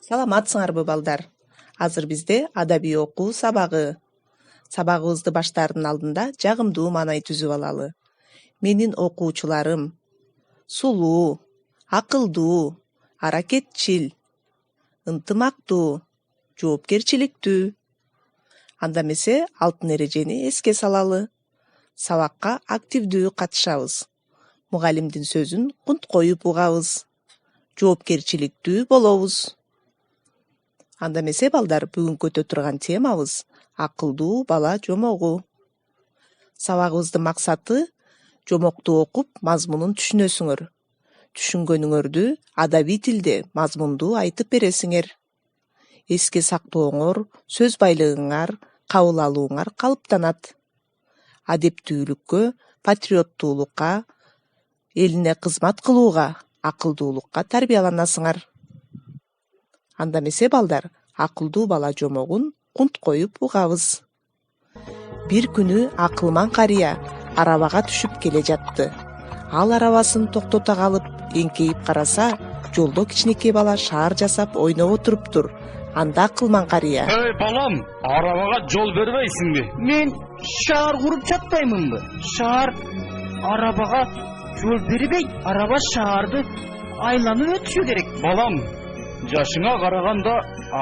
Саламатсыңарбы балдар? Азыр бизде адабий окуу сабагы. Сабагыбызды баштаардын алдында жагымдуу маанай түзүп алалы. Менин окуучуларым сулуу, акылдуу, аракетчил, ынтымактуу, жоопкерчиликтүү. Анда эмесе алтын эрежени эске салалы. Сабакка активдүү катышабыз. Мугалимдин сөзүн кунт коюп угабыз. Жоопкерчиликтүү болобуз. Анда эмесе балдар, бүгүн көтө турган темабыз акылдуу бала жомогу. Сабагыбыздын максаты жомокту окуп, мазмунун түшүнөсүңөр. Түшүнгөнүңөрдү адабий тилде мазмундуу айтып бересиңер. Эске сактооңор, сөз байлыгыңар, кабыл алууңар калыптанат. Адептүүлүккө, патриоттуулукка, элине кызмат кылууга, акылдуулукка тарбияланасыңар. Анда эмесе балдар, акылдуу бала жомогун кунт коюп угабыз. Бир күнү акылман карыя арабага түшүп келе жатты. Ал арабасын токтото калып, эңкейип караса, жолдо кичинекей бала шаар жасап ойноп отуруптур. Анда акылман карыя: "Эй балам, арабага жол бербейсиңби?" Мен шаар куруп жатпаймынбы? Шаар арабага жол бербейт. Араба шаарды айланып өтүшү керек. Балам, жашыңа караганда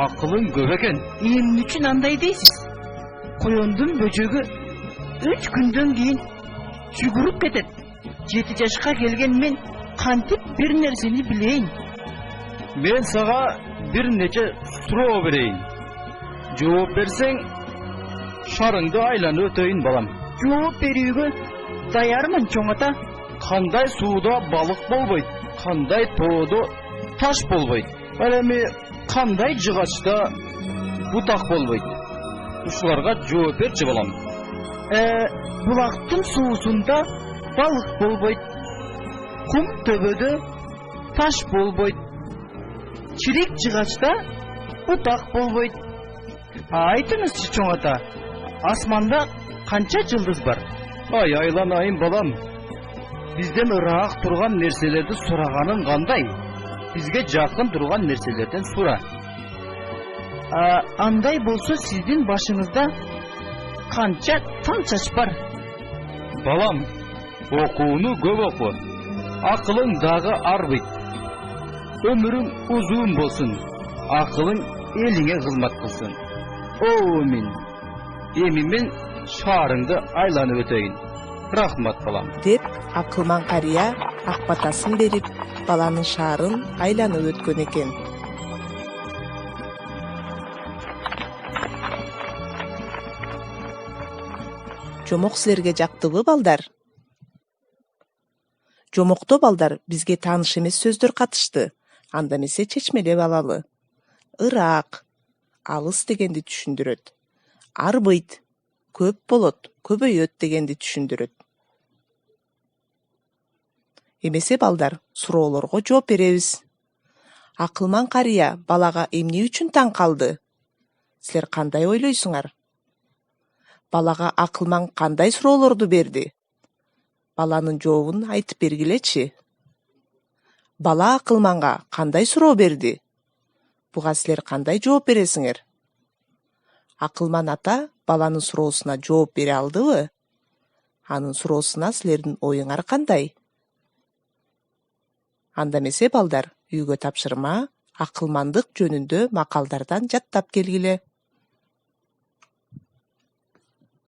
акылың көп экен. Эмне үчүн андай дейсиз? Коёндун бөжөгү 3 күндөн кийин жүгүрүп кетет. 7 жашка келген мен кантип бир нерсени билейин? Мен сага бир нече суроо берейин. Жооп берсең, шарыңды айланып өтөйүн балам. Жооп берүүгө даярмын, чоң ата. Кандай сууда балык болбойт, кандай тоодо таш болбойт. Ал эми кандай жыгачта бутак болбойт? Ушуларга жооп берчи балам. Булактын суусунда балык болбойт. Кум төбөдө таш болбойт. Чирек жыгачта бутак болбойт. Айтыңызчы, чоң ата, асманда канча жылдыз бар? Ай айланайын балам. Бизден ыраак турган нерселерди сураганың кандай? Бизге жакын турган нерселерден сура. Андай болсо сиздин башыңызда канча таң чач бар? Балам, окууну көп оку. Акылың дагы арбыйт. Өмүрүң узун болсун. Акылың элиңе кызмат кылсын. Оомин. Эми мен шаарыңды айланып өтөйүн. Рахмат балам. Деп акылман карыя ак батасын берип, баланын шаарын айланып өткөн экен. Жомок силерге жактыбы балдар? Жомокто балдар бизге тааныш эмес сөздөр катышты. Анда эмесе чечмелеп алалы. Ыраак, алыс дегенди түшүндүрөт. Арбыйт, көп болот, көбөйөт дегенди түшүндүрөт. Эмесе балдар, суроолорго жооп беребиз. Акылман карыя балага эмне үчүн таң калды? Силер кандай ойлойсуңар? Балага акылман кандай суроолорду берди? Баланын жообун айтып бергилечи. Бала акылманга кандай суроо берди? Буга силер кандай жооп бересиңер? Акылман ата баланын суроосуна жооп бере алдыбы? Анын суроосуна силердин оюңар кандай? Анда эмесе балдар, үйгө тапшырма акылмандык жөнүндө макалдардан жаттап келгиле.